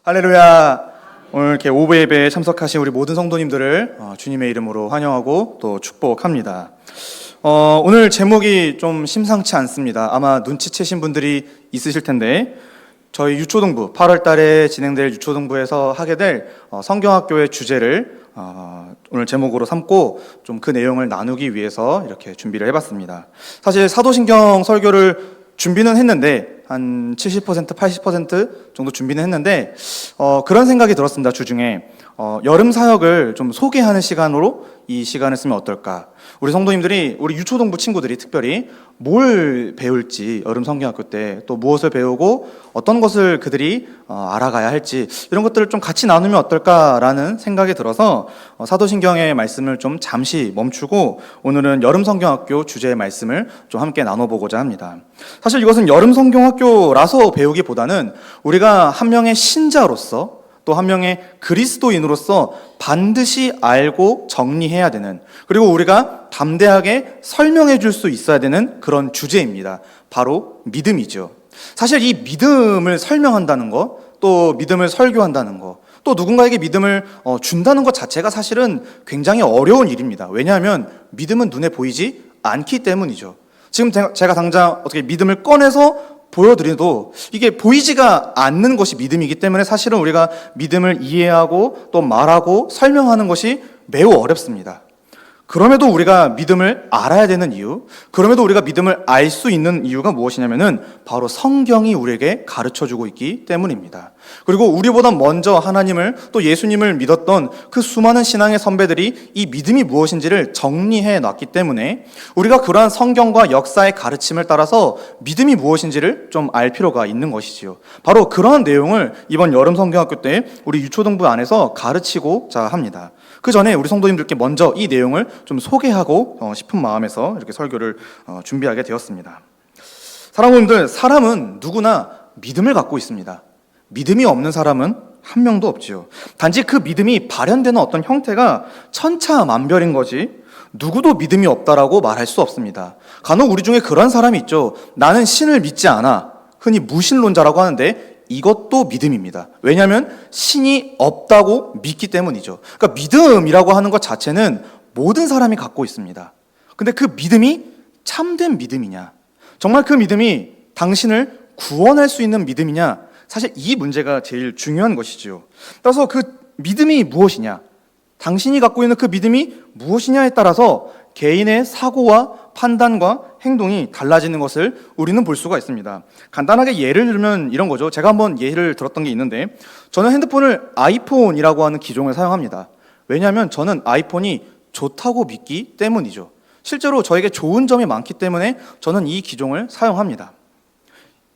할렐루야. 오늘 이렇게 오브 예배에 참석하신 우리 모든 성도님들을 주님의 이름으로 환영하고 또 축복합니다. 오늘 제목이 좀 심상치 않습니다. 아마 눈치채신 분들이 있으실 텐데 저희 유초동부 8월 달에 진행될 유초동부에서 하게 될 성경학교의 주제를 오늘 제목으로 삼고 좀 그 내용을 나누기 위해서 이렇게 준비를 해봤습니다. 사실 사도신경 설교를 준비는 했는데 한 70%, 80% 정도 준비는 했는데 그런 생각이 들었습니다. 주중에 여름 사역을 좀 소개하는 시간으로 이 시간을 쓰면 어떨까. 우리 성도님들이, 우리 유초동부 친구들이 특별히 뭘 배울지, 여름 성경학교 때 또 무엇을 배우고 어떤 것을 그들이 알아가야 할지, 이런 것들을 좀 같이 나누면 어떨까라는 생각이 들어서 사도신경의 말씀을 좀 잠시 멈추고 오늘은 여름 성경학교 주제의 말씀을 좀 함께 나눠보고자 합니다. 사실 이것은 여름 성경학교라서 배우기보다는 우리가 한 명의 신자로서 또 한 명의 그리스도인으로서 반드시 알고 정리해야 되는, 그리고 우리가 담대하게 설명해 줄 수 있어야 되는 그런 주제입니다. 바로 믿음이죠. 사실 이 믿음을 설명한다는 거, 또 믿음을 설교한다는 거, 또 누군가에게 믿음을 준다는 것 자체가 사실은 굉장히 어려운 일입니다. 왜냐하면 믿음은 눈에 보이지 않기 때문이죠. 지금 제가 당장 어떻게 믿음을 꺼내서 보여드려도 이게 보이지가 않는 것이 믿음이기 때문에 사실은 우리가 믿음을 이해하고 또 말하고 설명하는 것이 매우 어렵습니다. 그럼에도 우리가 믿음을 알아야 되는 이유, 그럼에도 우리가 믿음을 알 수 있는 이유가 무엇이냐면은 바로 성경이 우리에게 가르쳐주고 있기 때문입니다. 그리고 우리보다 먼저 하나님을 또 예수님을 믿었던 그 수많은 신앙의 선배들이 이 믿음이 무엇인지를 정리해 놨기 때문에 우리가 그러한 성경과 역사의 가르침을 따라서 믿음이 무엇인지를 좀 알 필요가 있는 것이지요. 바로 그러한 내용을 이번 여름 성경학교 때 우리 유초동부 안에서 가르치고자 합니다. 그 전에 우리 성도님들께 먼저 이 내용을 좀 소개하고 싶은 마음에서 이렇게 설교를 준비하게 되었습니다. 사랑하는, 사람은 누구나 믿음을 갖고 있습니다. 믿음이 없는 사람은 한 명도 없지요. 단지 그 믿음이 발현되는 어떤 형태가 천차만별인 거지 누구도 믿음이 없다라고 말할 수 없습니다. 간혹 우리 중에 그런 사람이 있죠. 나는 신을 믿지 않아. 흔히 무신론자라고 하는데 이것도 믿음입니다. 왜냐하면 신이 없다고 믿기 때문이죠. 그러니까 믿음이라고 하는 것 자체는 모든 사람이 갖고 있습니다. 근데 그 믿음이 참된 믿음이냐, 정말 그 믿음이 당신을 구원할 수 있는 믿음이냐, 사실 이 문제가 제일 중요한 것이지요. 따라서 그 믿음이 무엇이냐, 당신이 갖고 있는 그 믿음이 무엇이냐에 따라서 개인의 사고와 판단과 행동이 달라지는 것을 우리는 볼 수가 있습니다. 간단하게 예를 들면 이런 거죠. 제가 한번 예를 들었던 게 있는데, 저는 핸드폰을 아이폰이라고 하는 기종을 사용합니다. 왜냐하면 저는 아이폰이 좋다고 믿기 때문이죠. 실제로 저에게 좋은 점이 많기 때문에 저는 이 기종을 사용합니다.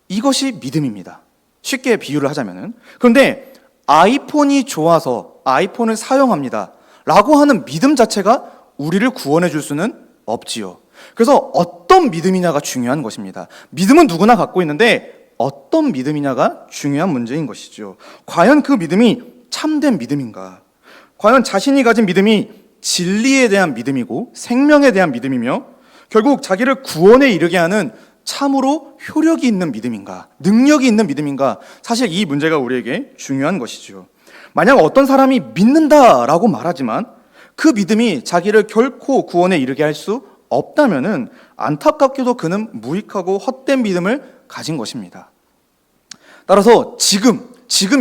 이것이 믿음입니다. 쉽게 비유를 하자면은. 그런데 아이폰이 좋아서 아이폰을 사용합니다 라고 하는 믿음 자체가 우리를 구원해 줄 수는 없지요. 그래서 어떤 믿음이냐가 중요한 것입니다. 믿음은 누구나 갖고 있는데 어떤 믿음이냐가 중요한 문제인 것이죠. 과연 그 믿음이 참된 믿음인가? 과연 자신이 가진 믿음이 진리에 대한 믿음이고 생명에 대한 믿음이며 결국 자기를 구원에 이르게 하는 참으로 효력이 있는 믿음인가? 능력이 있는 믿음인가? 사실 이 문제가 우리에게 중요한 것이죠. 만약 어떤 사람이 믿는다라고 말하지만 그 믿음이 자기를 결코 구원에 이르게 할 수 없다면은 안타깝게도 그는 무익하고 헛된 믿음을 가진 것입니다. 따라서 지금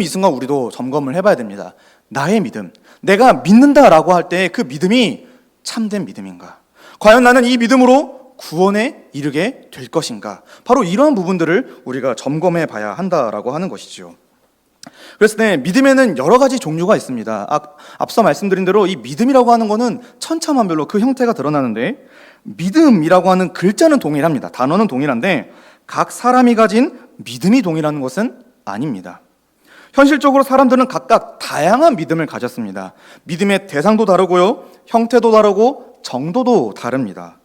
이 순간 우리도 점검을 해봐야 됩니다. 나의 믿음, 내가 믿는다라고 할 때 그 믿음이 참된 믿음인가? 과연 나는 이 믿음으로 구원에 이르게 될 것인가? 바로 이러한 부분들을 우리가 점검해 봐야 한다라고 하는 것이죠. 그래서 믿음에는 여러 가지 종류가 있습니다. 앞서 말씀드린 대로 이 믿음이라고 하는 것은 천차만별로 그 형태가 드러나는데, 믿음이라고 하는 글자는 동일합니다. 단어는 동일한데 각 사람이 가진 믿음이 동일한 것은 아닙니다. 현실적으로 사람들은 각각 다양한 믿음을 가졌습니다. 믿음의 대상도 다르고요, 형태도 다르고 정도도 다릅니다.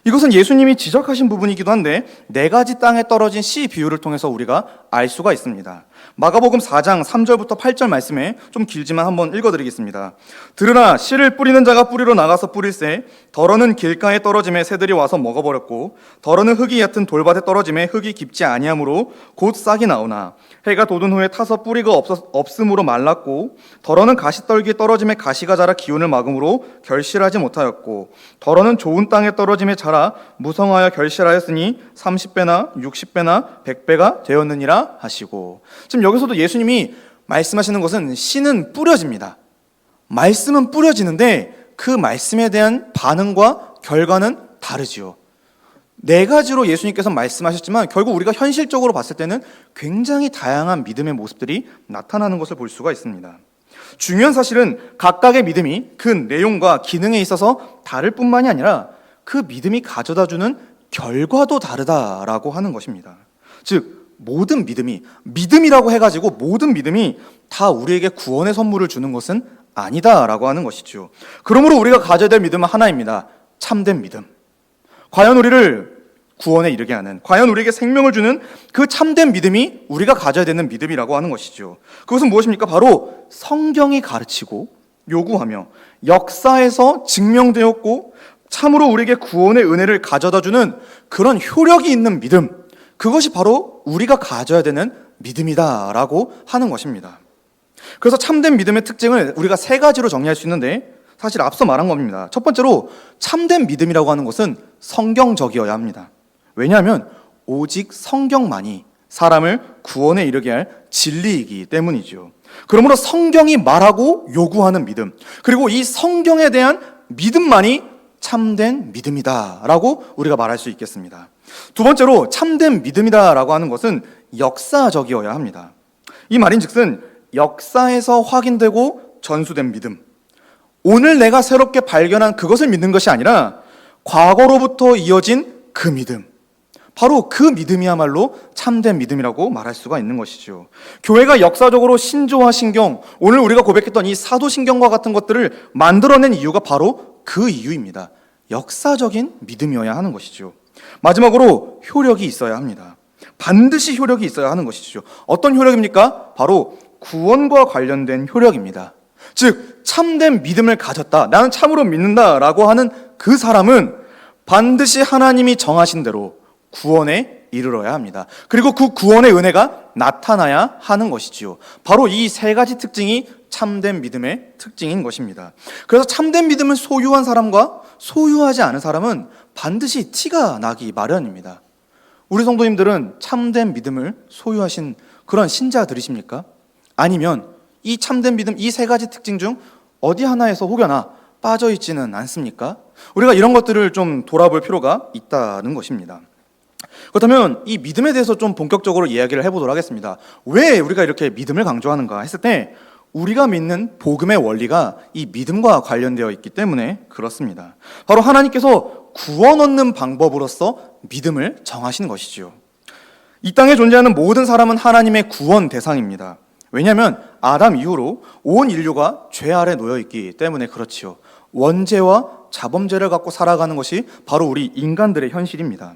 이것은 예수님이 지적하신 부분이기도 한데 4가지 땅에 떨어진 씨 비유를 통해서 우리가 알 수가 있습니다. 마가복음 4장 3절부터 8절 말씀에 좀 길지만 한번 읽어드리겠습니다. 들으나 씨를 뿌리는 자가 뿌리러 나가서 뿌릴새 덜어는 길가에 떨어짐에 새들이 와서 먹어버렸고 덜어는 흙이 얕은 돌밭에 떨어짐에 흙이 깊지 아니하므로 곧 싹이 나오나 해가 돋은 후에 타서 뿌리가 없음으로 말랐고 덜어는 가시떨기에 떨어짐에 가시가 자라 기운을 막음으로 결실하지 못하였고 덜어는 좋은 땅에 떨어짐에 자라 무성하여 결실하였으니 30배나 60배나 100배가 되었느니라 하시고, 지금 여기서도 예수님이 말씀하시는 것은 씨는 뿌려집니다. 말씀은 뿌려지는데 그 말씀에 대한 반응과 결과는 다르지요. 네 가지로 예수님께서 말씀하셨지만 결국 우리가 현실적으로 봤을 때는 굉장히 다양한 믿음의 모습들이 나타나는 것을 볼 수가 있습니다. 중요한 사실은 각각의 믿음이 그 내용과 기능에 있어서 다를 뿐만이 아니라 그 믿음이 가져다주는 결과도 다르다라고 하는 것입니다. 즉 모든 믿음이라고 해가지고 모든 믿음이 다 우리에게 구원의 선물을 주는 것은 아니다라고 하는 것이죠. 그러므로 우리가 가져야 될 믿음은 하나입니다. 참된 믿음. 과연 우리를 구원에 이르게 하는, 과연 우리에게 생명을 주는 그 참된 믿음이 우리가 가져야 되는 믿음이라고 하는 것이죠. 그것은 무엇입니까? 바로 성경이 가르치고 요구하며 역사에서 증명되었고 참으로 우리에게 구원의 은혜를 가져다주는 그런 효력이 있는 믿음, 그것이 바로 우리가 가져야 되는 믿음이다라고 하는 것입니다. 그래서 참된 믿음의 특징을 우리가 세 가지로 정리할 수 있는데 사실 앞서 말한 겁니다. 첫 번째로 참된 믿음이라고 하는 것은 성경적이어야 합니다. 왜냐하면 오직 성경만이 사람을 구원에 이르게 할 진리이기 때문이죠. 그러므로 성경이 말하고 요구하는 믿음, 그리고 이 성경에 대한 믿음만이 참된 믿음이다라고 우리가 말할 수 있겠습니다. 두 번째로 참된 믿음이다라고 하는 것은 역사적이어야 합니다. 이 말인즉슨 역사에서 확인되고 전수된 믿음, 오늘 내가 새롭게 발견한 그것을 믿는 것이 아니라 과거로부터 이어진 그 믿음, 바로 그 믿음이야말로 참된 믿음이라고 말할 수가 있는 것이죠. 교회가 역사적으로 신조와 신경, 오늘 우리가 고백했던 이 사도신경과 같은 것들을 만들어낸 이유가 바로 그 이유입니다. 역사적인 믿음이어야 하는 것이죠. 마지막으로 효력이 있어야 합니다. 반드시 효력이 있어야 하는 것이죠. 어떤 효력입니까? 바로 구원과 관련된 효력입니다. 즉 참된 믿음을 가졌다, 나는 참으로 믿는다라고 하는 그 사람은 반드시 하나님이 정하신 대로 구원에 이르러야 합니다. 그리고 그 구원의 은혜가 나타나야 하는 것이지요. 바로 이 세 가지 특징이 참된 믿음의 특징인 것입니다. 그래서 참된 믿음을 소유한 사람과 소유하지 않은 사람은 반드시 티가 나기 마련입니다. 우리 성도님들은 참된 믿음을 소유하신 그런 신자들이십니까? 아니면 이 참된 믿음, 이 세 가지 특징 중 어디 하나에서 혹여나 빠져있지는 않습니까? 우리가 이런 것들을 좀 돌아볼 필요가 있다는 것입니다. 그렇다면 이 믿음에 대해서 좀 본격적으로 이야기를 해보도록 하겠습니다. 왜 우리가 이렇게 믿음을 강조하는가 했을 때 우리가 믿는 복음의 원리가 이 믿음과 관련되어 있기 때문에 그렇습니다. 바로 하나님께서 구원 얻는 방법으로서 믿음을 정하신 것이지요. 이 땅에 존재하는 모든 사람은 하나님의 구원 대상입니다. 왜냐하면 아담 이후로 온 인류가 죄 아래 놓여 있기 때문에 그렇지요. 원죄와 자범죄를 갖고 살아가는 것이 바로 우리 인간들의 현실입니다.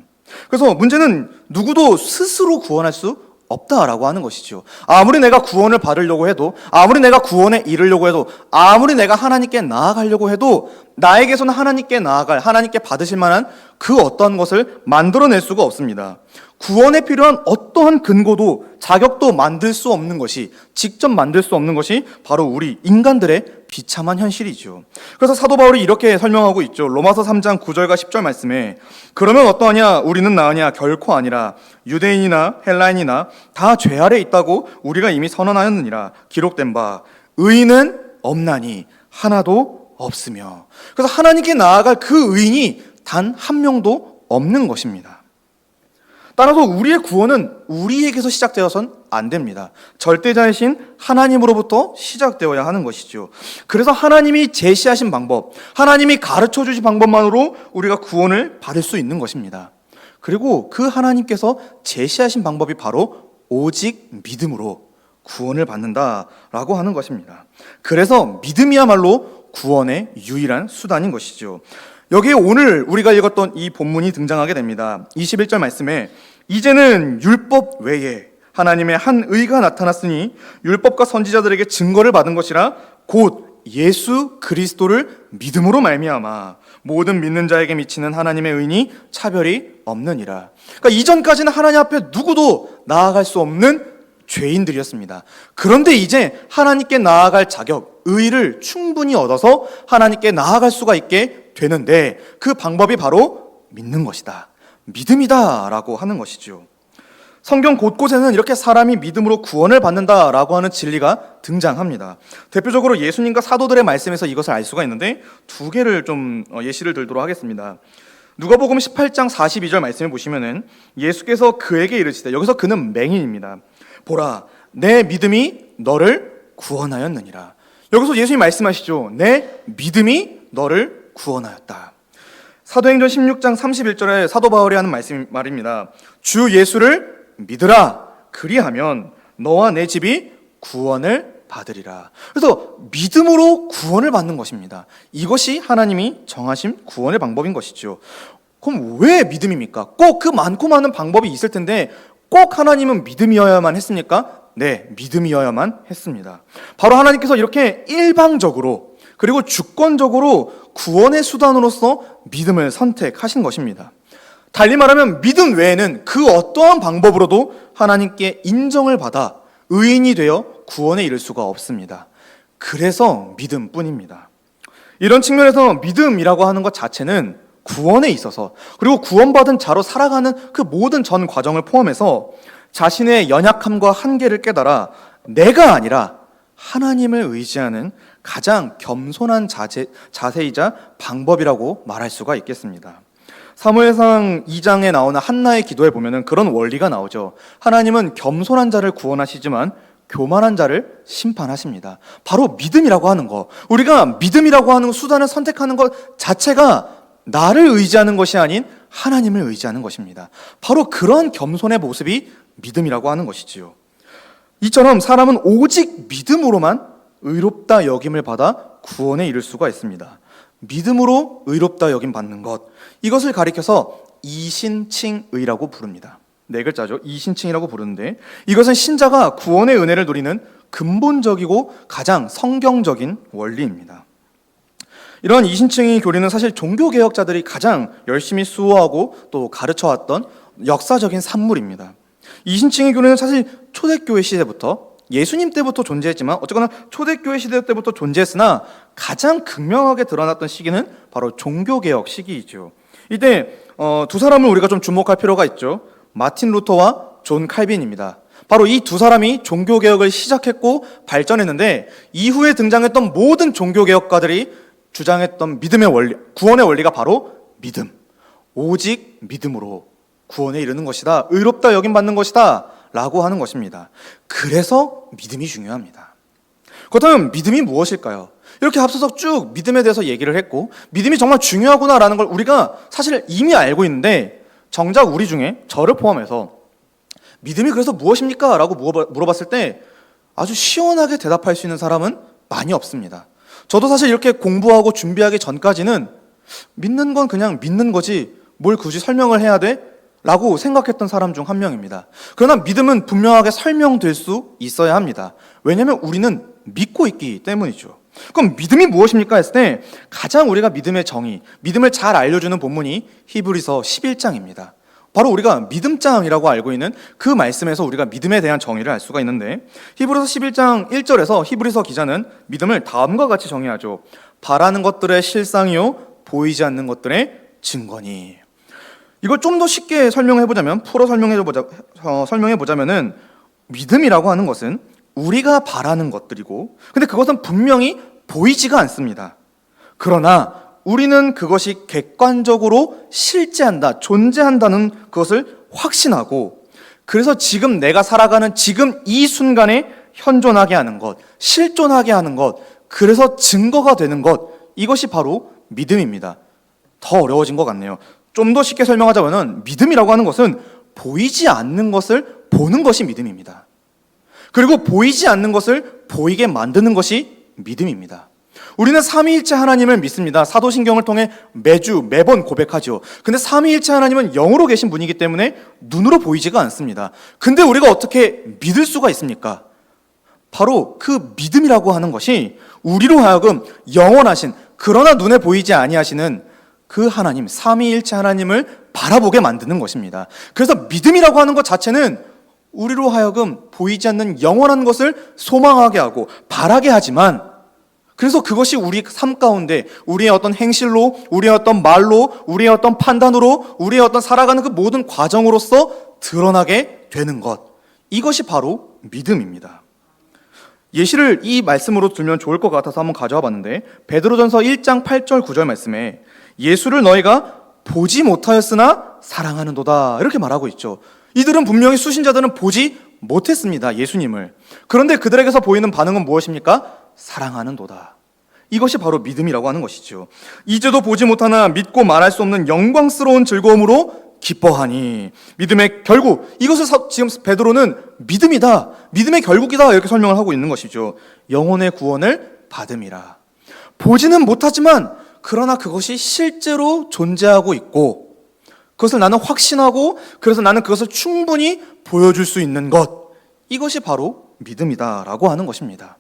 그래서 문제는 누구도 스스로 구원할 수 없다라고 하는 것이죠. 아무리 내가 구원을 받으려고 해도, 아무리 내가 구원에 이르려고 해도, 아무리 내가 하나님께 나아가려고 해도 나에게서는 하나님께 나아갈, 하나님께 받으실 만한 그 어떤 것을 만들어낼 수가 없습니다. 구원에 필요한 어떠한 근거도 자격도 만들 수 없는 것이, 직접 만들 수 없는 것이 바로 우리 인간들의 비참한 현실이죠. 그래서 사도 바울이 이렇게 설명하고 있죠. 로마서 3장 9절과 10절 말씀에 그러면 어떠하냐? 우리는 나으냐? 결코 아니라 유대인이나 헬라인이나 다 죄 아래 있다고 우리가 이미 선언하였느니라. 기록된 바 의인은 없나니 하나도 없으며. 그래서 하나님께 나아갈 그 의인이 단 한 명도 없는 것입니다. 따라서 우리의 구원은 우리에게서 시작되어서는 안 됩니다. 절대자이신 하나님으로부터 시작되어야 하는 것이죠. 그래서 하나님이 제시하신 방법, 하나님이 가르쳐 주신 방법만으로 우리가 구원을 받을 수 있는 것입니다. 그리고 그 하나님께서 제시하신 방법이 바로 오직 믿음으로 구원을 받는다라고 하는 것입니다. 그래서 믿음이야말로 구원의 유일한 수단인 것이죠. 여기에 오늘 우리가 읽었던 이 본문이 등장하게 됩니다. 21절 말씀에 이제는 율법 외에 하나님의 한 의가 나타났으니 율법과 선지자들에게 증거를 받은 것이라 곧 예수 그리스도를 믿음으로 말미암아 모든 믿는 자에게 미치는 하나님의 의니 차별이 없느니라. 그러니까 이전까지는 하나님 앞에 누구도 나아갈 수 없는 죄인들이었습니다. 그런데 이제 하나님께 나아갈 자격, 의를 충분히 얻어서 하나님께 나아갈 수가 있게 되는데 그 방법이 바로 믿는 것이다. 믿음이다 라고 하는 것이죠. 성경 곳곳에는 이렇게 사람이 믿음으로 구원을 받는다라고 하는 진리가 등장합니다. 대표적으로 예수님과 사도들의 말씀에서 이것을 알 수가 있는데 두 개를 좀 예시를 들도록 하겠습니다. 누가복음 18장 42절 말씀을 보시면은 예수께서 그에게 이르시되, 여기서 그는 맹인입니다. 보라, 내 믿음이 너를 구원하였느니라. 여기서 예수님 말씀하시죠. 내 믿음이 너를 구원하였다. 사도행전 16장 31절에 사도 바울이 하는 말입니다. 주 예수를 믿으라. 그리하면 너와 내 집이 구원을 받으리라. 그래서 믿음으로 구원을 받는 것입니다. 이것이 하나님이 정하신 구원의 방법인 것이죠. 그럼 왜 믿음입니까? 꼭 그 많고 많은 방법이 있을 텐데 꼭 하나님은 믿음이어야만 했습니까? 네, 믿음이어야만 했습니다. 바로 하나님께서 이렇게 일방적으로 그리고 주권적으로 구원의 수단으로서 믿음을 선택하신 것입니다. 달리 말하면 믿음 외에는 그 어떠한 방법으로도 하나님께 인정을 받아 의인이 되어 구원에 이를 수가 없습니다. 그래서 믿음뿐입니다. 이런 측면에서 믿음이라고 하는 것 자체는 구원에 있어서 그리고 구원받은 자로 살아가는 그 모든 전 과정을 포함해서 자신의 연약함과 한계를 깨달아 내가 아니라 하나님을 의지하는 가장 겸손한 자세이자 방법이라고 말할 수가 있겠습니다. 사무엘상 2장에 나오는 한나의 기도에 보면은 그런 원리가 나오죠. 하나님은 겸손한 자를 구원하시지만 교만한 자를 심판하십니다. 바로 믿음이라고 하는 거, 우리가 믿음이라고 하는 수단을 선택하는 것 자체가 나를 의지하는 것이 아닌 하나님을 의지하는 것입니다. 바로 그런 겸손의 모습이 믿음이라고 하는 것이지요. 이처럼 사람은 오직 믿음으로만 의롭다 여김을 받아 구원에 이를 수가 있습니다. 믿음으로 의롭다 여김 받는 것, 이것을 가리켜서 이신칭의라고 부릅니다. 네 글자죠. 이신칭이라고 부르는데 이것은 신자가 구원의 은혜를 누리는 근본적이고 가장 성경적인 원리입니다. 이런 이신칭의 교리는 사실 종교개혁자들이 가장 열심히 수호하고 또 가르쳐왔던 역사적인 산물입니다. 이신칭의 교리는 사실 초대교회 시대부터 예수님 때부터 존재했지만 어쨌거나 초대교회 시대 때부터 존재했으나 가장 극명하게 드러났던 시기는 바로 종교개혁 시기이죠. 이때 두 사람을 우리가 좀 주목할 필요가 있죠. 마틴 루터와 존 칼빈입니다. 바로 이 두 사람이 종교개혁을 시작했고 발전했는데 이후에 등장했던 모든 종교개혁가들이 주장했던 믿음의 원리, 구원의 원리가 바로 믿음, 오직 믿음으로 구원에 이르는 것이다, 의롭다 여김받는 것이다 라고 하는 것입니다. 그래서 믿음이 중요합니다. 그렇다면 믿음이 무엇일까요? 이렇게 앞서서 쭉 믿음에 대해서 얘기를 했고 믿음이 정말 중요하구나라는 걸 우리가 사실 이미 알고 있는데 정작 우리 중에 저를 포함해서 믿음이 그래서 무엇입니까? 라고 물어봤을 때 아주 시원하게 대답할 수 있는 사람은 많이 없습니다. 저도 사실 이렇게 공부하고 준비하기 전까지는 믿는 건 그냥 믿는 거지 뭘 굳이 설명을 해야 돼? 라고 생각했던 사람 중 한 명입니다. 그러나 믿음은 분명하게 설명될 수 있어야 합니다. 왜냐하면 우리는 믿고 있기 때문이죠. 그럼 믿음이 무엇입니까? 했을 때 가장 우리가 믿음의 정의, 믿음을 잘 알려주는 본문이 히브리서 11장입니다. 바로 우리가 믿음장이라고 알고 있는 그 말씀에서 우리가 믿음에 대한 정의를 알 수가 있는데 히브리서 11장 1절에서 히브리서 기자는 믿음을 다음과 같이 정의하죠. 바라는 것들의 실상이요 보이지 않는 것들의 증거니. 이걸 좀 더 쉽게 설명해보자면 설명해보자면은 믿음이라고 하는 것은 우리가 바라는 것들이고 근데 그것은 분명히 보이지가 않습니다. 그러나 우리는 그것이 객관적으로 실제한다, 존재한다는 그것을 확신하고 그래서 지금 내가 살아가는 지금 이 순간에 현존하게 하는 것, 실존하게 하는 것, 그래서 증거가 되는 것, 이것이 바로 믿음입니다. 더 어려워진 것 같네요. 좀 더 쉽게 설명하자면 믿음이라고 하는 것은 보이지 않는 것을 보는 것이 믿음입니다. 그리고 보이지 않는 것을 보이게 만드는 것이 믿음입니다. 우리는 삼위일체 하나님을 믿습니다. 사도신경을 통해 매번 고백하죠. 근데 삼위일체 하나님은 영으로 계신 분이기 때문에 눈으로 보이지가 않습니다. 근데 우리가 어떻게 믿을 수가 있습니까? 바로 그 믿음이라고 하는 것이 우리로 하여금 영원하신, 그러나 눈에 보이지 아니하시는 그 하나님, 삼위일체 하나님을 바라보게 만드는 것입니다. 그래서 믿음이라고 하는 것 자체는 우리로 하여금 보이지 않는 영원한 것을 소망하게 하고 바라게 하지만, 그래서 그것이 우리 삶 가운데 우리의 어떤 행실로, 우리의 어떤 말로, 우리의 어떤 판단으로, 우리의 어떤 살아가는 그 모든 과정으로서 드러나게 되는 것, 이것이 바로 믿음입니다. 예시를 이 말씀으로 들면 좋을 것 같아서 한번 가져와 봤는데, 베드로전서 1장 8절 9절 말씀에 예수를 너희가 보지 못하였으나 사랑하는도다, 이렇게 말하고 있죠. 이들은 분명히 수신자들은 보지 못했습니다, 예수님을. 그런데 그들에게서 보이는 반응은 무엇입니까? 사랑하는도다. 이것이 바로 믿음이라고 하는 것이죠. 이제도 보지 못하나 믿고 말할 수 없는 영광스러운 즐거움으로 기뻐하니, 믿음의 결국, 이것을 지금 베드로는 믿음이다, 믿음의 결국이다, 이렇게 설명을 하고 있는 것이죠. 영혼의 구원을 받음이라. 보지는 못하지만 그러나 그것이 실제로 존재하고 있고, 그것을 나는 확신하고, 그래서 나는 그것을 충분히 보여줄 수 있는 것, 이것이 바로 믿음이다라고 하는 것입니다.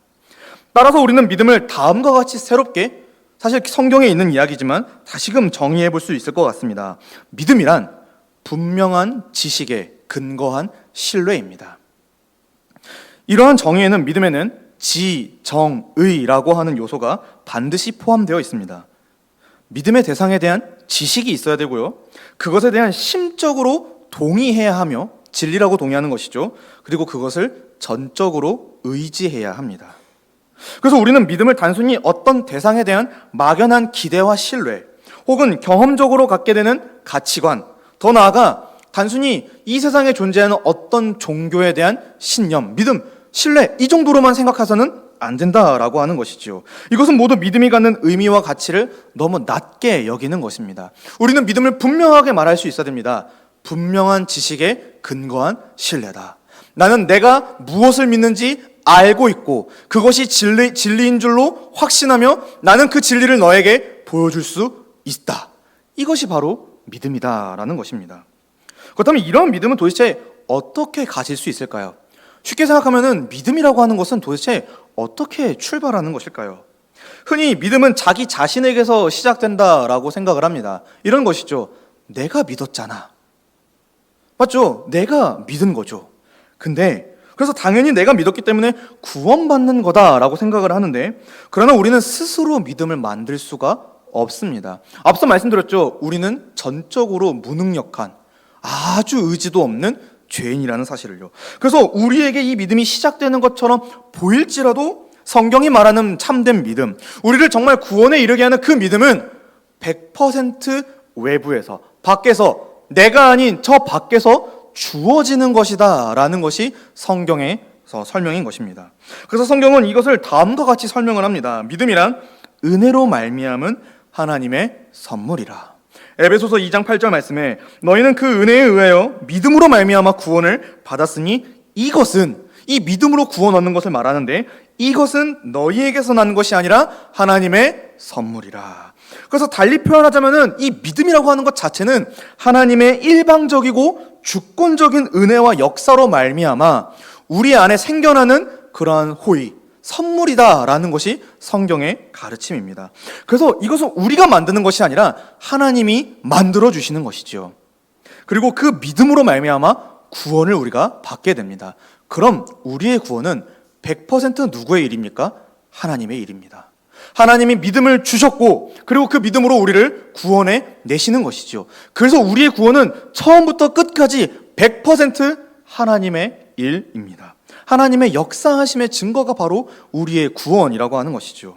따라서 우리는 믿음을 다음과 같이 새롭게, 사실 성경에 있는 이야기지만 다시금 정의해 볼 수 있을 것 같습니다. 믿음이란 분명한 지식에 근거한 신뢰입니다. 이러한 정의에는, 믿음에는 지, 정, 의라고 하는 요소가 반드시 포함되어 있습니다. 믿음의 대상에 대한 지식이 있어야 되고요, 그것에 대한 심적으로 동의해야 하며, 진리라고 동의하는 것이죠. 그리고 그것을 전적으로 의지해야 합니다. 그래서 우리는 믿음을 단순히 어떤 대상에 대한 막연한 기대와 신뢰, 혹은 경험적으로 갖게 되는 가치관, 더 나아가 단순히 이 세상에 존재하는 어떤 종교에 대한 신념, 믿음, 신뢰, 이 정도로만 생각해서는 안 된다라고 하는 것이죠. 이것은 모두 믿음이 갖는 의미와 가치를 너무 낮게 여기는 것입니다. 우리는 믿음을 분명하게 말할 수 있어야 됩니다. 분명한 지식에 근거한 신뢰다. 나는 내가 무엇을 믿는지 알고 있고, 그것이 진리인 줄로 확신하며 나는 그 진리를 너에게 보여줄 수 있다. 이것이 바로 믿음이다라는 것입니다. 그렇다면 이런 믿음은 도대체 어떻게 가질 수 있을까요? 쉽게 생각하면 믿음이라고 하는 것은 도대체 어떻게 출발하는 것일까요? 흔히 믿음은 자기 자신에게서 시작된다라고 생각을 합니다. 이런 것이죠. 내가 믿었잖아. 맞죠? 내가 믿은 거죠. 근데 그래서 당연히 내가 믿었기 때문에 구원받는 거다라고 생각을 하는데, 그러나 우리는 스스로 믿음을 만들 수가 없습니다. 앞서 말씀드렸죠. 우리는 전적으로 무능력한, 아주 의지도 없는 죄인이라는 사실을요. 그래서 우리에게 이 믿음이 시작되는 것처럼 보일지라도 성경이 말하는 참된 믿음, 우리를 정말 구원에 이르게 하는 그 믿음은 100% 외부에서, 밖에서, 내가 아닌 저 밖에서 주어지는 것이다 라는 것이 성경에서 설명인 것입니다. 그래서 성경은 이것을 다음과 같이 설명을 합니다. 믿음이란 은혜로 말미암은 하나님의 선물이라. 에베소서 2장 8절 말씀에 너희는 그 은혜에 의하여 믿음으로 말미암아 구원을 받았으니, 이것은, 이 믿음으로 구원 얻는 것을 말하는데, 이것은 너희에게서 난 것이 아니라 하나님의 선물이라. 그래서 달리 표현하자면은 이 믿음이라고 하는 것 자체는 하나님의 일방적이고 주권적인 은혜와 역사로 말미암아 우리 안에 생겨나는 그러한 호의, 선물이다라는 것이 성경의 가르침입니다. 그래서 이것은 우리가 만드는 것이 아니라 하나님이 만들어 주시는 것이죠. 그리고 그 믿음으로 말미암아 구원을 우리가 받게 됩니다. 그럼 우리의 구원은 100% 누구의 일입니까? 하나님의 일입니다. 하나님이 믿음을 주셨고, 그리고 그 믿음으로 우리를 구원해 내시는 것이죠. 그래서 우리의 구원은 처음부터 끝까지 100% 하나님의 일입니다. 하나님의 역사하심의 증거가 바로 우리의 구원이라고 하는 것이죠.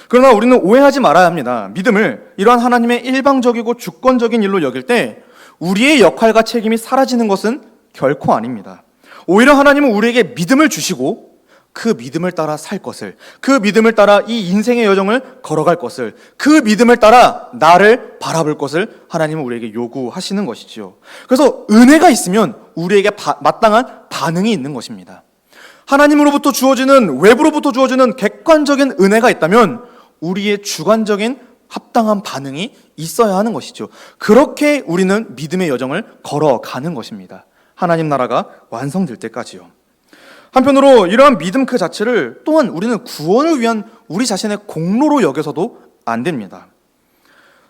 그러나 우리는 오해하지 말아야 합니다. 믿음을 이러한 하나님의 일방적이고 주권적인 일로 여길 때 우리의 역할과 책임이 사라지는 것은 결코 아닙니다. 오히려 하나님은 우리에게 믿음을 주시고 그 믿음을 따라 살 것을, 그 믿음을 따라 이 인생의 여정을 걸어갈 것을, 그 믿음을 따라 나를 바라볼 것을 하나님은 우리에게 요구하시는 것이지요. 그래서 은혜가 있으면 우리에게 마땅한 반응이 있는 것입니다. 하나님으로부터 주어지는, 외부로부터 주어지는 객관적인 은혜가 있다면 우리의 주관적인 합당한 반응이 있어야 하는 것이죠. 그렇게 우리는 믿음의 여정을 걸어가는 것입니다. 하나님 나라가 완성될 때까지요. 한편으로 이러한 믿음 그 자체를 또한 우리는 구원을 위한 우리 자신의 공로로 여겨서도 안 됩니다.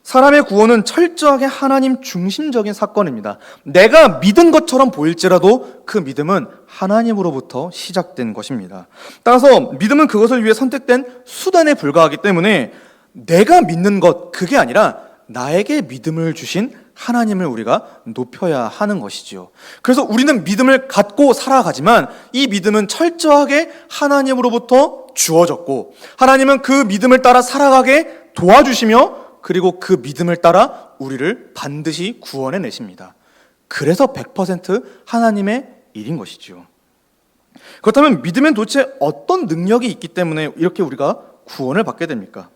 사람의 구원은 철저하게 하나님 중심적인 사건입니다. 내가 믿은 것처럼 보일지라도 그 믿음은 하나님으로부터 시작된 것입니다. 따라서 믿음은 그것을 위해 선택된 수단에 불과하기 때문에 내가 믿는 것, 그게 아니라 나에게 믿음을 주신 하나님을 우리가 높여야 하는 것이지요. 그래서 우리는 믿음을 갖고 살아가지만 이 믿음은 철저하게 하나님으로부터 주어졌고, 하나님은 그 믿음을 따라 살아가게 도와주시며, 그리고 그 믿음을 따라 우리를 반드시 구원해 내십니다. 그래서 100% 하나님의 일인 것이지요. 그렇다면 믿음엔 도대체 어떤 능력이 있기 때문에 이렇게 우리가 구원을 받게 됩니까?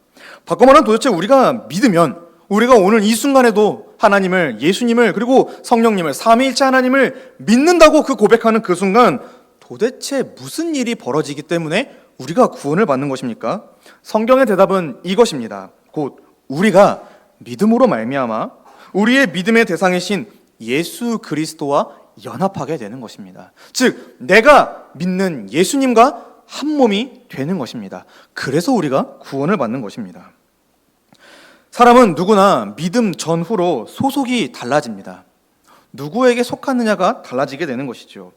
바꿔 말하면 도대체 우리가 믿으면 우리가 오늘 이 순간에도 하나님을, 예수님을, 그리고 성령님을, 삼위일체 하나님을 믿는다고 그 고백하는 그 순간 도대체 무슨 일이 벌어지기 때문에 우리가 구원을 받는 것입니까? 성경의 대답은 이것입니다. 곧 우리가 믿음으로 말미암아 우리의 믿음의 대상이신 예수 그리스도와 연합하게 되는 것입니다. 즉 내가 믿는 예수님과 한 몸이 되는 것입니다. 그래서 우리가 구원을 받는 것입니다. 사람은 누구나 믿음 전후로 소속이 달라집니다. 누구에게 속하느냐가 달라지게 되는 것이죠.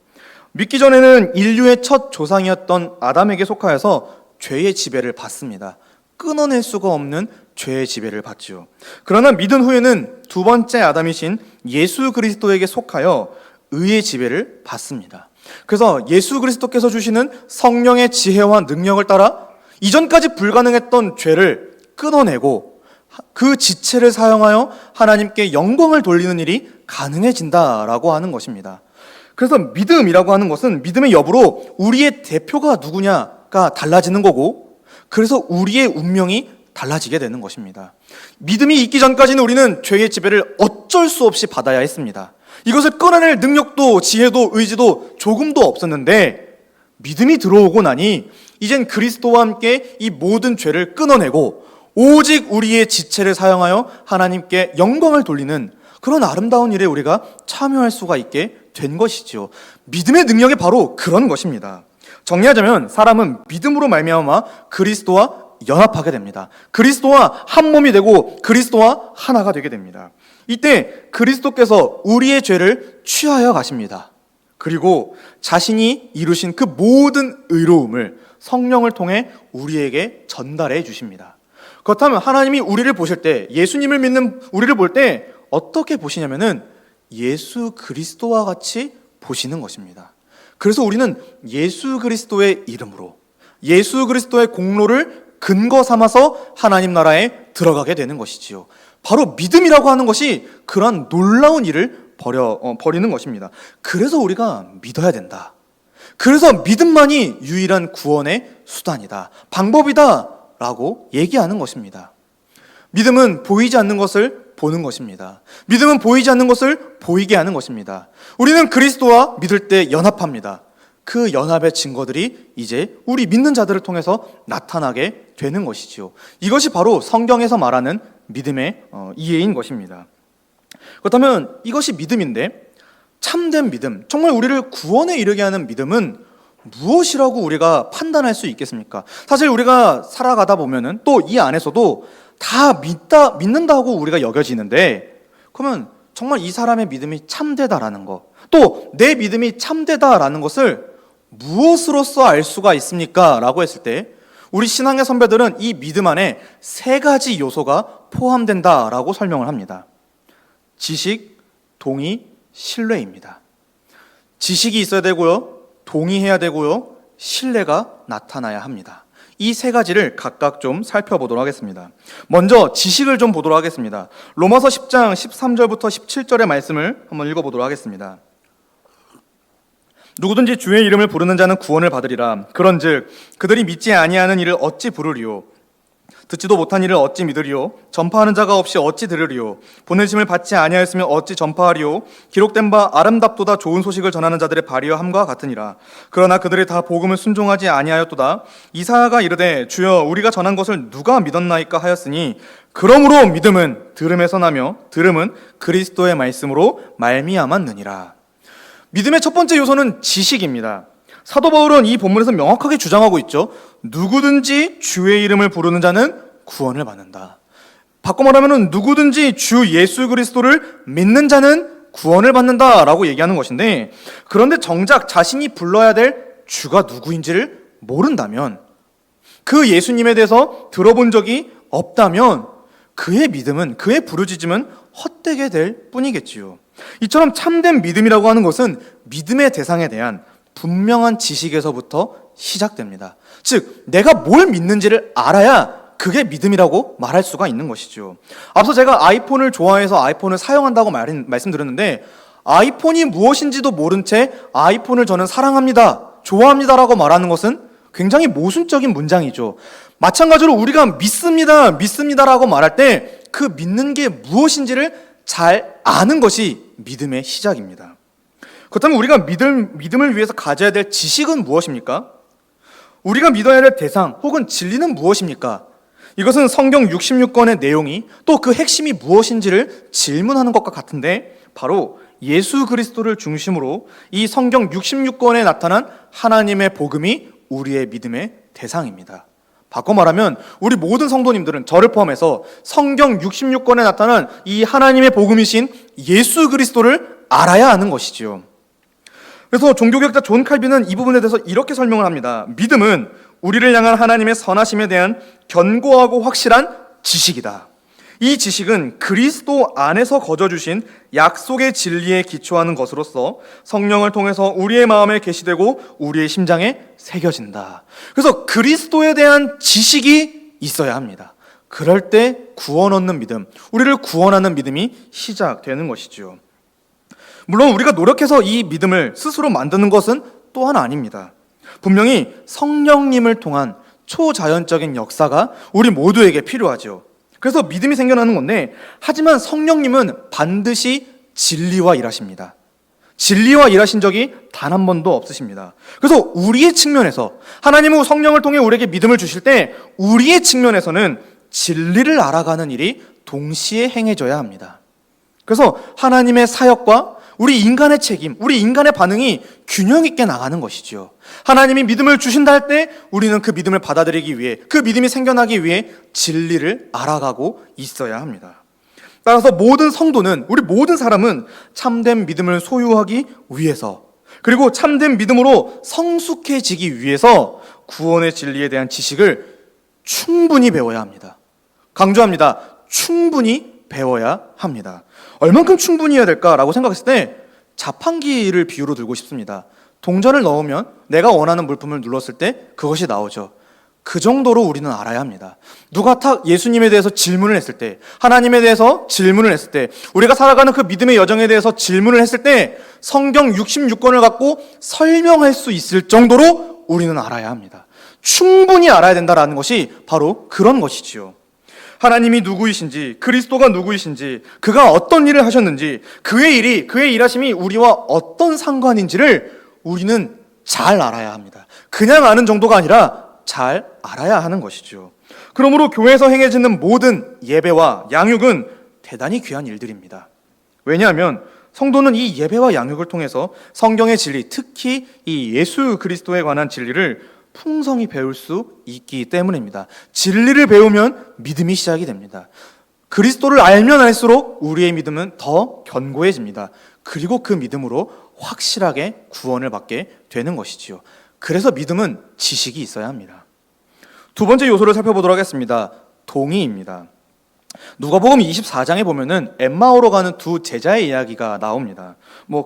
믿기 전에는 인류의 첫 조상이었던 아담에게 속하여서 죄의 지배를 받습니다. 끊어낼 수가 없는 죄의 지배를 받죠. 그러나 믿은 후에는 두 번째 아담이신 예수 그리스도에게 속하여 의의 지배를 받습니다. 그래서 예수 그리스도께서 주시는 성령의 지혜와 능력을 따라 이전까지 불가능했던 죄를 끊어내고 그 지체를 사용하여 하나님께 영광을 돌리는 일이 가능해진다라고 하는 것입니다. 그래서 믿음이라고 하는 것은 믿음의 여부로 우리의 대표가 누구냐가 달라지는 거고, 그래서 우리의 운명이 달라지게 되는 것입니다. 믿음이 있기 전까지는 우리는 죄의 지배를 어쩔 수 없이 받아야 했습니다. 이것을 끊어낼 능력도 지혜도 의지도 조금도 없었는데, 믿음이 들어오고 나니 이젠 그리스도와 함께 이 모든 죄를 끊어내고 오직 우리의 지체를 사용하여 하나님께 영광을 돌리는 그런 아름다운 일에 우리가 참여할 수가 있게 된 것이죠. 믿음의 능력이 바로 그런 것입니다. 정리하자면 사람은 믿음으로 말미암아 그리스도와 연합하게 됩니다. 그리스도와 한 몸이 되고 그리스도와 하나가 되게 됩니다. 이때 그리스도께서 우리의 죄를 취하여 가십니다. 그리고 자신이 이루신 그 모든 의로움을 성령을 통해 우리에게 전달해 주십니다. 그렇다면 하나님이 우리를 보실 때, 예수님을 믿는 우리를 볼 때 어떻게 보시냐면은 예수 그리스도와 같이 보시는 것입니다. 그래서 우리는 예수 그리스도의 이름으로, 예수 그리스도의 공로를 근거 삼아서 하나님 나라에 들어가게 되는 것이지요. 바로 믿음이라고 하는 것이 그런 놀라운 일을 벌이는 것입니다. 그래서 우리가 믿어야 된다. 그래서 믿음만이 유일한 구원의 수단이다, 방법이다 라고 얘기하는 것입니다. 믿음은 보이지 않는 것을 보는 것입니다. 믿음은 보이지 않는 것을 보이게 하는 것입니다. 우리는 그리스도와 믿을 때 연합합니다. 그 연합의 증거들이 이제 우리 믿는 자들을 통해서 나타나게 되는 것이지요. 이것이 바로 성경에서 말하는 믿음의 이해인 것입니다. 그렇다면 이것이 믿음인데, 참된 믿음, 정말 우리를 구원에 이르게 하는 믿음은 무엇이라고 우리가 판단할 수 있겠습니까? 사실 우리가 살아가다 보면은 또 이 안에서도 다 믿는다고 우리가 여겨지는데, 그러면 정말 이 사람의 믿음이 참되다라는 것, 또 내 믿음이 참되다라는 것을 무엇으로서 알 수가 있습니까? 라고 했을 때 우리 신앙의 선배들은 이 믿음 안에 세 가지 요소가 포함된다라고 설명을 합니다. 지식, 동의, 신뢰입니다. 지식이 있어야 되고요, 동의해야 되고요, 신뢰가 나타나야 합니다. 이 세 가지를 각각 좀 살펴보도록 하겠습니다. 먼저 지식을 좀 보도록 하겠습니다. 로마서 10장 13절부터 17절의 말씀을 한번 읽어보도록 하겠습니다. 누구든지 주의 이름을 부르는 자는 구원을 받으리라. 그런즉 그들이 믿지 아니하는 이를 어찌 부르리요? 듣지도 못한 일을 어찌 믿으리요? 전파하는 자가 없이 어찌 들으리요? 보내심을 받지 아니하였으면 어찌 전파하리요? 기록된 바 아름답도다 좋은 소식을 전하는 자들의 발이여 함과 같으니라. 그러나 그들이 다 복음을 순종하지 아니하였도다. 이사야가 이르되 주여 우리가 전한 것을 누가 믿었나이까 하였으니 그러므로 믿음은 들음에서 나며 들음은 그리스도의 말씀으로 말미암았느니라. 믿음의 첫 번째 요소는 지식입니다. 사도 바울은 이 본문에서 명확하게 주장하고 있죠. 누구든지 주의 이름을 부르는 자는 구원을 받는다. 바꿔 말하면 누구든지 주 예수 그리스도를 믿는 자는 구원을 받는다라고 얘기하는 것인데, 그런데 정작 자신이 불러야 될 주가 누구인지를 모른다면, 그 예수님에 대해서 들어본 적이 없다면 그의 믿음은, 그의 부르짖음은 헛되게 될 뿐이겠지요. 이처럼 참된 믿음이라고 하는 것은 믿음의 대상에 대한 분명한 지식에서부터 시작됩니다. 즉, 내가 뭘 믿는지를 알아야 그게 믿음이라고 말할 수가 있는 것이죠. 앞서 제가 아이폰을 좋아해서 아이폰을 사용한다고 말씀드렸는데, 아이폰이 무엇인지도 모른 채 아이폰을 저는 사랑합니다, 좋아합니다라고 말하는 것은 굉장히 모순적인 문장이죠. 마찬가지로 우리가 믿습니다라고 말할 때 그 믿는 게 무엇인지를 잘 아는 것이 믿음의 시작입니다. 그렇다면 우리가 믿음을 위해서 가져야 될 지식은 무엇입니까? 우리가 믿어야 될 대상 혹은 진리는 무엇입니까? 이것은 성경 66권의 내용이 또 그 핵심이 무엇인지를 질문하는 것과 같은데, 바로 예수 그리스도를 중심으로 이 성경 66권에 나타난 하나님의 복음이 우리의 믿음의 대상입니다. 바꿔 말하면 우리 모든 성도님들은, 저를 포함해서 성경 66권에 나타난 이 하나님의 복음이신 예수 그리스도를 알아야 하는 것이지요. 그래서 종교개혁자 존 칼빈은 이 부분에 대해서 이렇게 설명을 합니다. 믿음은 우리를 향한 하나님의 선하심에 대한 견고하고 확실한 지식이다. 이 지식은 그리스도 안에서 거저주신 약속의 진리에 기초하는 것으로서 성령을 통해서 우리의 마음에 계시되고 우리의 심장에 새겨진다. 그래서 그리스도에 대한 지식이 있어야 합니다. 그럴 때 구원 얻는 믿음, 우리를 구원하는 믿음이 시작되는 것이죠. 물론 우리가 노력해서 이 믿음을 스스로 만드는 것은 또한 아닙니다. 분명히 성령님을 통한 초자연적인 역사가 우리 모두에게 필요하죠. 그래서 믿음이 생겨나는 건데, 하지만 성령님은 반드시 진리와 일하십니다. 진리와 일하신 적이 단 한 번도 없으십니다. 그래서 우리의 측면에서 하나님은 성령을 통해 우리에게 믿음을 주실 때 우리의 측면에서는 진리를 알아가는 일이 동시에 행해져야 합니다. 그래서 하나님의 사역과 우리 인간의 책임, 우리 인간의 반응이 균형 있게 나가는 것이죠. 하나님이 믿음을 주신다 할 때 우리는 그 믿음을 받아들이기 위해, 그 믿음이 생겨나기 위해 진리를 알아가고 있어야 합니다. 따라서 모든 성도는, 우리 모든 사람은 참된 믿음을 소유하기 위해서, 그리고 참된 믿음으로 성숙해지기 위해서 구원의 진리에 대한 지식을 충분히 배워야 합니다. 강조합니다. 충분히 배워야 합니다. 얼만큼 충분히 해야 될까라고 생각했을 때 자판기를 비유로 들고 싶습니다. 동전을 넣으면 내가 원하는 물품을 눌렀을 때 그것이 나오죠. 그 정도로 우리는 알아야 합니다. 누가 딱 예수님에 대해서 질문을 했을 때, 하나님에 대해서 질문을 했을 때, 우리가 살아가는 그 믿음의 여정에 대해서 질문을 했을 때 성경 66권을 갖고 설명할 수 있을 정도로 우리는 알아야 합니다. 충분히 알아야 된다는 것이 바로 그런 것이지요. 하나님이 누구이신지, 그리스도가 누구이신지, 그가 어떤 일을 하셨는지, 그의 일하심이 우리와 어떤 상관인지를 우리는 잘 알아야 합니다. 그냥 아는 정도가 아니라 잘 알아야 하는 것이죠. 그러므로 교회에서 행해지는 모든 예배와 양육은 대단히 귀한 일들입니다. 왜냐하면 성도는 이 예배와 양육을 통해서 성경의 진리, 특히 이 예수 그리스도에 관한 진리를 풍성히 배울 수 있기 때문입니다. 진리를 배우면 믿음이 시작이 됩니다. 그리스도를 알면 알수록 우리의 믿음은 더 견고해집니다. 그리고 그 믿음으로 확실하게 구원을 받게 되는 것이지요. 그래서 믿음은 지식이 있어야 합니다. 두 번째 요소를 살펴보도록 하겠습니다. 동의입니다. 누가복음 24장에 보면은 엠마오로 가는 두 제자의 이야기가 나옵니다.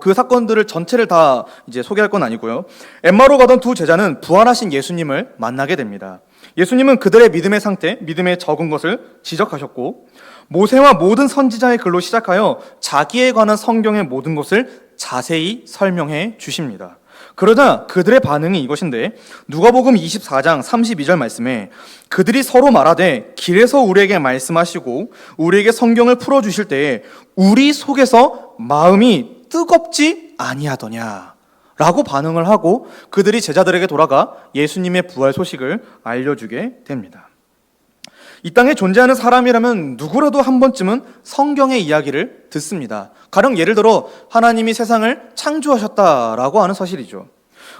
그 사건들을 전체를 다 이제 소개할 건 아니고요. 엠마오로 가던 두 제자는 부활하신 예수님을 만나게 됩니다. 예수님은 그들의 믿음의 상태, 믿음에 적은 것을 지적하셨고, 모세와 모든 선지자의 글로 시작하여 자기에 관한 성경의 모든 것을 자세히 설명해 주십니다. 그러자 그들의 반응이 이것인데, 누가복음 24장 32절 말씀에 그들이 서로 말하되 길에서 우리에게 말씀하시고 우리에게 성경을 풀어주실 때에 우리 속에서 마음이 뜨겁지 아니하더냐 라고 반응을 하고 그들이 제자들에게 돌아가 예수님의 부활 소식을 알려주게 됩니다. 이 땅에 존재하는 사람이라면 누구라도 한 번쯤은 성경의 이야기를 듣습니다. 가령 예를 들어 하나님이 세상을 창조하셨다라고 하는 사실이죠.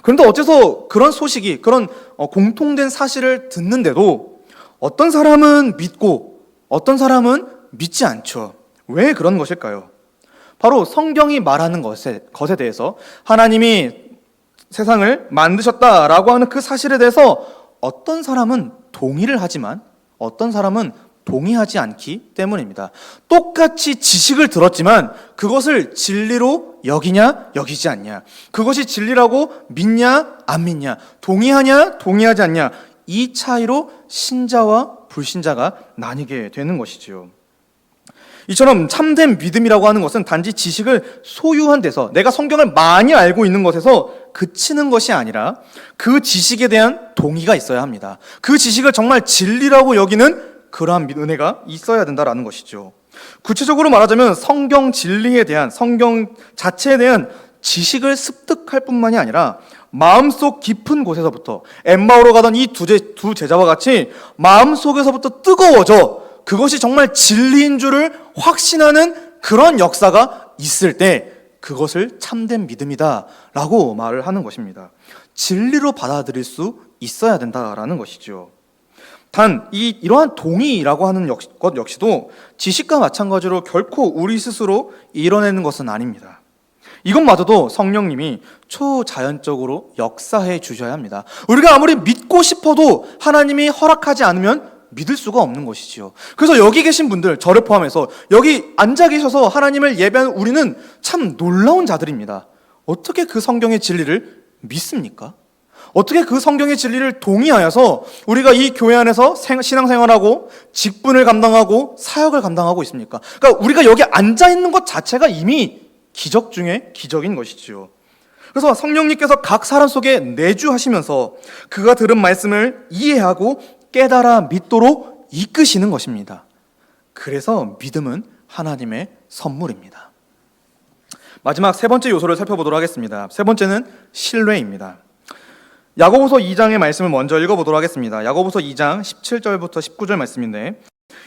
그런데 어째서 그런 소식이, 그런 공통된 사실을 듣는데도 어떤 사람은 믿고 어떤 사람은 믿지 않죠. 왜 그런 것일까요? 바로 성경이 말하는 것에 대해서, 하나님이 세상을 만드셨다라고 하는 그 사실에 대해서 어떤 사람은 동의를 하지만 어떤 사람은 동의하지 않기 때문입니다. 똑같이 지식을 들었지만 그것을 진리로 여기냐 여기지 않냐, 그것이 진리라고 믿냐 안 믿냐, 동의하냐 동의하지 않냐, 이 차이로 신자와 불신자가 나뉘게 되는 것이지요. 이처럼 참된 믿음이라고 하는 것은 단지 지식을 소유한 데서, 내가 성경을 많이 알고 있는 것에서 그치는 것이 아니라 그 지식에 대한 동의가 있어야 합니다. 그 지식을 정말 진리라고 여기는 그러한 은혜가 있어야 된다라는 것이죠. 구체적으로 말하자면 성경 진리에 대한, 성경 자체에 대한 지식을 습득할 뿐만이 아니라 마음속 깊은 곳에서부터, 엠마오로 가던 이 두 제자와 같이 마음속에서부터 뜨거워져 그것이 정말 진리인 줄을 확신하는 그런 역사가 있을 때 그것을 참된 믿음이다 라고 말을 하는 것입니다. 진리로 받아들일 수 있어야 된다라는 것이죠. 단 이러한 동의라고 하는 것 역시도 지식과 마찬가지로 결코 우리 스스로 이뤄내는 것은 아닙니다. 이것마저도 성령님이 초자연적으로 역사해 주셔야 합니다. 우리가 아무리 믿고 싶어도 하나님이 허락하지 않으면 믿을 수가 없는 것이지요. 그래서 여기 계신 분들, 저를 포함해서 여기 앉아 계셔서 하나님을 예배하는 우리는 참 놀라운 자들입니다. 어떻게 그 성경의 진리를 믿습니까? 어떻게 그 성경의 진리를 동의하여서 우리가 이 교회 안에서 신앙생활하고 직분을 감당하고 사역을 감당하고 있습니까? 그러니까 우리가 여기 앉아 있는 것 자체가 이미 기적 중에 기적인 것이지요. 그래서 성령님께서 각 사람 속에 내주하시면서 그가 들은 말씀을 이해하고 깨달아 믿도록 이끄시는 것입니다. 그래서 믿음은 하나님의 선물입니다. 마지막 세 번째 요소를 살펴보도록 하겠습니다. 세 번째는 신뢰입니다. 야고보서 2장의 말씀을 먼저 읽어보도록 하겠습니다. 야고보서 2장 17절부터 19절 말씀인데,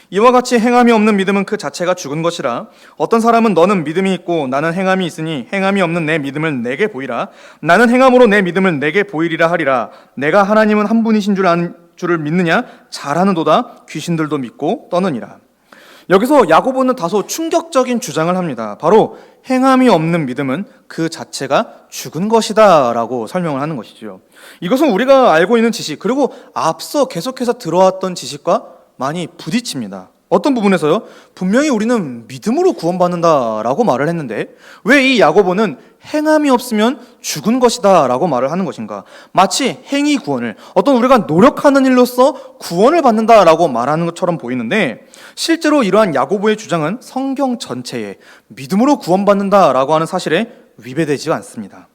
이와 같이 행함이 없는 믿음은 그 자체가 죽은 것이라. 어떤 사람은 너는 믿음이 있고 나는 행함이 있으니 행함이 없는 내 믿음을 내게 보이라. 나는 행함으로 내 믿음을 내게 보이리라 하리라. 내가 하나님은 한 분이신 줄 아는 줄을 믿느냐? 잘하는도다. 귀신들도 믿고 떠느니라. 여기서 야고보는 다소 충격적인 주장을 합니다. 바로 행함이 없는 믿음은 그 자체가 죽은 것이다 라고 설명을 하는 것이죠. 이것은 우리가 알고 있는 지식, 그리고 앞서 계속해서 들어왔던 지식과 많이 부딪힙니다. 어떤 부분에서요? 분명히 우리는 믿음으로 구원받는다라고 말을 했는데 왜 이 야고보는 행함이 없으면 죽은 것이다 라고 말을 하는 것인가? 마치 행위 구원을, 어떤 우리가 노력하는 일로서 구원을 받는다라고 말하는 것처럼 보이는데, 실제로 이러한 야고보의 주장은 성경 전체에 믿음으로 구원받는다라고 하는 사실에 위배되지 않습니다.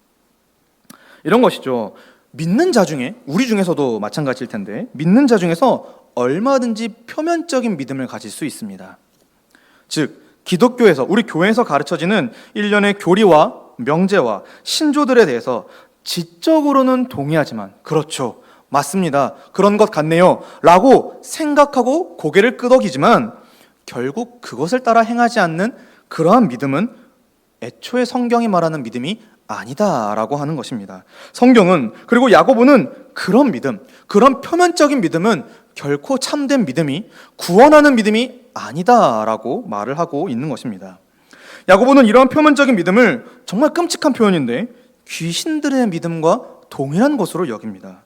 이런 것이죠. 믿는 자 중에, 우리 중에서도 마찬가지일 텐데, 믿는 자 중에서 얼마든지 표면적인 믿음을 가질 수 있습니다. 즉 기독교에서, 우리 교회에서 가르쳐지는 일련의 교리와 명제와 신조들에 대해서 지적으로는 동의하지만, 그렇죠, 맞습니다, 그런 것 같네요 라고 생각하고 고개를 끄덕이지만 결국 그것을 따라 행하지 않는 그러한 믿음은 애초에 성경이 말하는 믿음이 아니다라고 하는 것입니다. 성경은, 그리고 야고보는 그런 믿음, 그런 표면적인 믿음은 결코 참된 믿음이, 구원하는 믿음이 아니다라고 말을 하고 있는 것입니다. 야고보는 이러한 표면적인 믿음을, 정말 끔찍한 표현인데, 귀신들의 믿음과 동일한 것으로 여깁니다.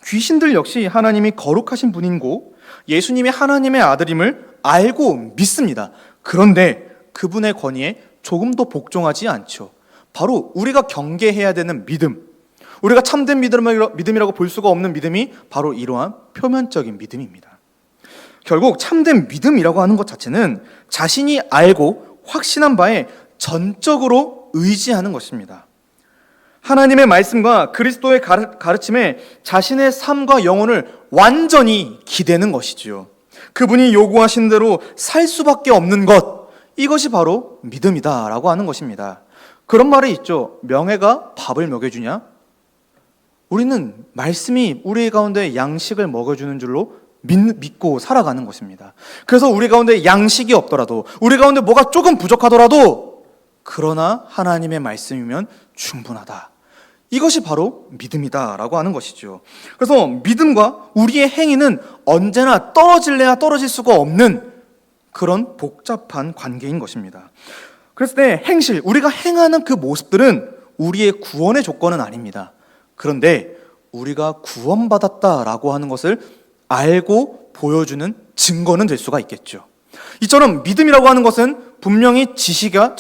귀신들 역시 하나님이 거룩하신 분이고 예수님이 하나님의 아들임을 알고 믿습니다. 그런데 그분의 권위에 조금도 복종하지 않죠. 바로 우리가 경계해야 되는 믿음, 우리가 참된 믿음이라고 볼 수가 없는 믿음이 바로 이러한 표면적인 믿음입니다. 결국 참된 믿음이라고 하는 것 자체는 자신이 알고 확신한 바에 전적으로 의지하는 것입니다. 하나님의 말씀과 그리스도의 가르침에 자신의 삶과 영혼을 완전히 기대는 것이지요. 그분이 요구하신 대로 살 수밖에 없는 것, 이것이 바로 믿음이다라고 하는 것입니다. 그런 말이 있죠. 명예가 밥을 먹여주냐? 우리는 말씀이 우리 가운데 양식을 먹여주는 줄로 믿고 살아가는 것입니다. 그래서 우리 가운데 양식이 없더라도, 우리 가운데 뭐가 조금 부족하더라도, 그러나 하나님의 말씀이면 충분하다. 이것이 바로 믿음이다라고 하는 것이죠. 그래서 믿음과 우리의 행위는 언제나 떨어질래야 떨어질 수가 없는 그런 복잡한 관계인 것입니다. 그랬을 때 행실, 우리가 행하는 그 모습들은 우리의 구원의 조건은 아닙니다. 그런데 우리가 구원받았다라고 하는 것을 알고 보여주는 증거는 될 수가 있겠죠. 이처럼 믿음이라고 하는 것은 분명히 지식과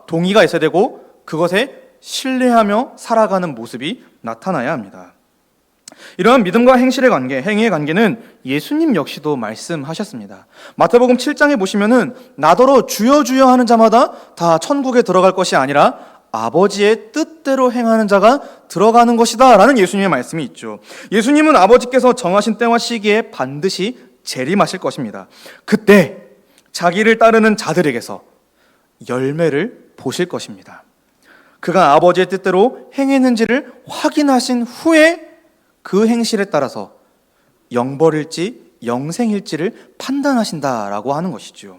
동의가 있어야 되고 그것에 신뢰하며 살아가는 모습이 나타나야 합니다. 이러한 믿음과 행실의 관계, 행위의 관계는 예수님 역시도 말씀하셨습니다. 마태복음 7장에 보시면은 나더러 주여 주여 하는 자마다 다 천국에 들어갈 것이 아니라 아버지의 뜻대로 행하는 자가 들어가는 것이다 라는 예수님의 말씀이 있죠. 예수님은 아버지께서 정하신 때와 시기에 반드시 재림하실 것입니다. 그때 자기를 따르는 자들에게서 열매를 보실 것입니다. 그가 아버지의 뜻대로 행했는지를 확인하신 후에 그 행실에 따라서 영벌일지 영생일지를 판단하신다라고 하는 것이죠.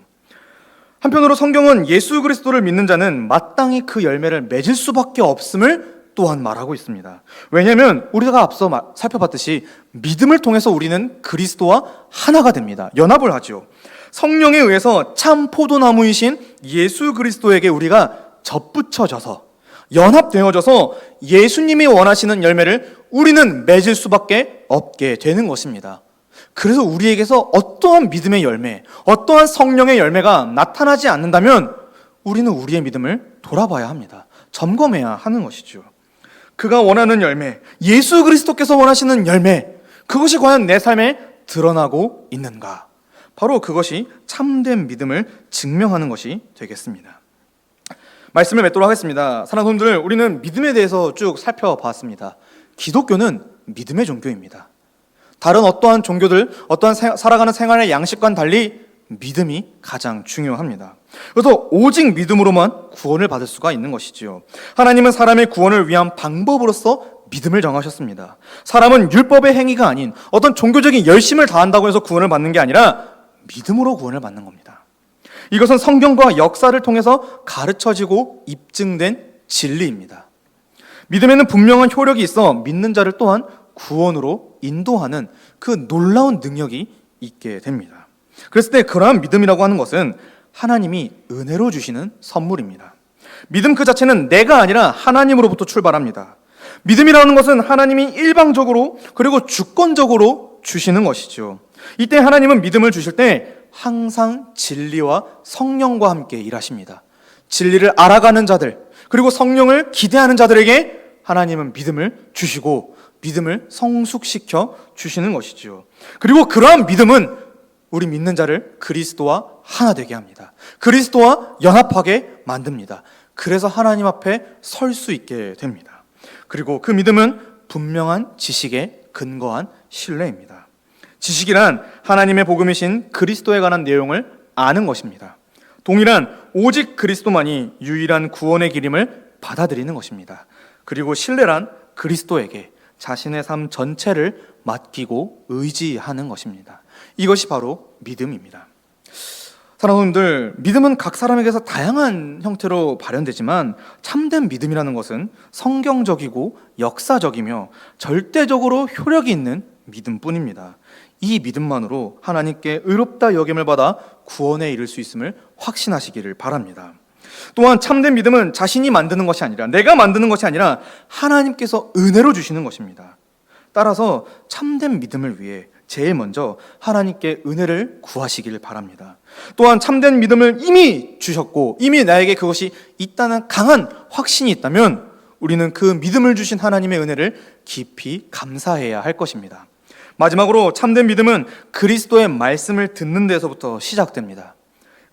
한편으로 성경은 예수 그리스도를 믿는 자는 마땅히 그 열매를 맺을 수밖에 없음을 또한 말하고 있습니다. 왜냐하면 우리가 앞서 살펴봤듯이 믿음을 통해서 우리는 그리스도와 하나가 됩니다. 연합을 하죠. 성령에 의해서 참 포도나무이신 예수 그리스도에게 우리가 접붙여져서 연합되어져서 예수님이 원하시는 열매를 우리는 맺을 수밖에 없게 되는 것입니다. 그래서 우리에게서 어떠한 믿음의 열매, 어떠한 성령의 열매가 나타나지 않는다면 우리는 우리의 믿음을 돌아봐야 합니다. 점검해야 하는 것이죠. 그가 원하는 열매, 예수 그리스도께서 원하시는 열매, 그것이 과연 내 삶에 드러나고 있는가? 바로 그것이 참된 믿음을 증명하는 것이 되겠습니다. 말씀을 맺도록 하겠습니다. 사랑하는 분들, 우리는 믿음에 대해서 쭉 살펴봤습니다. 기독교는 믿음의 종교입니다. 다른 어떠한 종교들, 어떠한 살아가는 생활의 양식과는 달리 믿음이 가장 중요합니다. 그래서 오직 믿음으로만 구원을 받을 수가 있는 것이지요. 하나님은 사람의 구원을 위한 방법으로서 믿음을 정하셨습니다. 사람은 율법의 행위가 아닌 어떤 종교적인 열심을 다한다고 해서 구원을 받는 게 아니라 믿음으로 구원을 받는 겁니다. 이것은 성경과 역사를 통해서 가르쳐지고 입증된 진리입니다. 믿음에는 분명한 효력이 있어 믿는 자를 또한 구원으로 인도하는 그 놀라운 능력이 있게 됩니다. 그랬을 때 그러한 믿음이라고 하는 것은 하나님이 은혜로 주시는 선물입니다. 믿음 그 자체는 내가 아니라 하나님으로부터 출발합니다. 믿음이라는 것은 하나님이 일방적으로 그리고 주권적으로 주시는 것이죠. 이때 하나님은 믿음을 주실 때 항상 진리와 성령과 함께 일하십니다. 진리를 알아가는 자들, 그리고 성령을 기대하는 자들에게 하나님은 믿음을 주시고 믿음을 성숙시켜 주시는 것이지요. 그리고 그러한 믿음은 우리 믿는 자를 그리스도와 하나 되게 합니다. 그리스도와 연합하게 만듭니다. 그래서 하나님 앞에 설 수 있게 됩니다. 그리고 그 믿음은 분명한 지식에 근거한 신뢰입니다. 지식이란 하나님의 복음이신 그리스도에 관한 내용을 아는 것입니다. 동일한 오직 그리스도만이 유일한 구원의 길임을 받아들이는 것입니다. 그리고 신뢰란 그리스도에게 자신의 삶 전체를 맡기고 의지하는 것입니다. 이것이 바로 믿음입니다. 사랑하는 분들, 믿음은 각 사람에게서 다양한 형태로 발현되지만 참된 믿음이라는 것은 성경적이고 역사적이며 절대적으로 효력이 있는 믿음뿐입니다. 이 믿음만으로 하나님께 의롭다 여김을 받아 구원에 이를 수 있음을 확신하시기를 바랍니다. 또한 참된 믿음은 자신이 만드는 것이 아니라, 내가 만드는 것이 아니라 하나님께서 은혜로 주시는 것입니다. 따라서 참된 믿음을 위해 제일 먼저 하나님께 은혜를 구하시기를 바랍니다. 또한 참된 믿음을 이미 주셨고 이미 나에게 그것이 있다는 강한 확신이 있다면 우리는 그 믿음을 주신 하나님의 은혜를 깊이 감사해야 할 것입니다. 마지막으로 참된 믿음은 그리스도의 말씀을 듣는 데서부터 시작됩니다.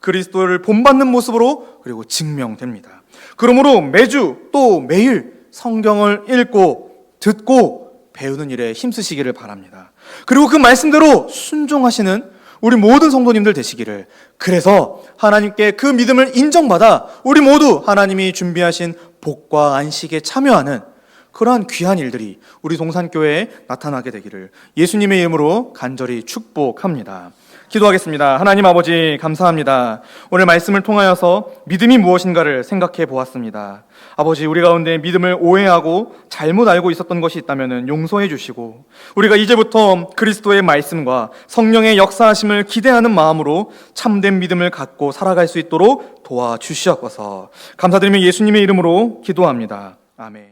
그리스도를 본받는 모습으로 그리고 증명됩니다. 그러므로 매주 또 매일 성경을 읽고 듣고 배우는 일에 힘쓰시기를 바랍니다. 그리고 그 말씀대로 순종하시는 우리 모든 성도님들 되시기를, 그래서 하나님께 그 믿음을 인정받아 우리 모두 하나님이 준비하신 복과 안식에 참여하는 그러한 귀한 일들이 우리 동산교회에 나타나게 되기를 예수님의 이름으로 간절히 축복합니다. 기도하겠습니다. 하나님 아버지, 감사합니다. 오늘 말씀을 통하여서 믿음이 무엇인가를 생각해 보았습니다. 아버지, 우리 가운데 믿음을 오해하고 잘못 알고 있었던 것이 있다면 용서해 주시고, 우리가 이제부터 그리스도의 말씀과 성령의 역사하심을 기대하는 마음으로 참된 믿음을 갖고 살아갈 수 있도록 도와주시옵소서. 감사드리며 예수님의 이름으로 기도합니다. 아멘.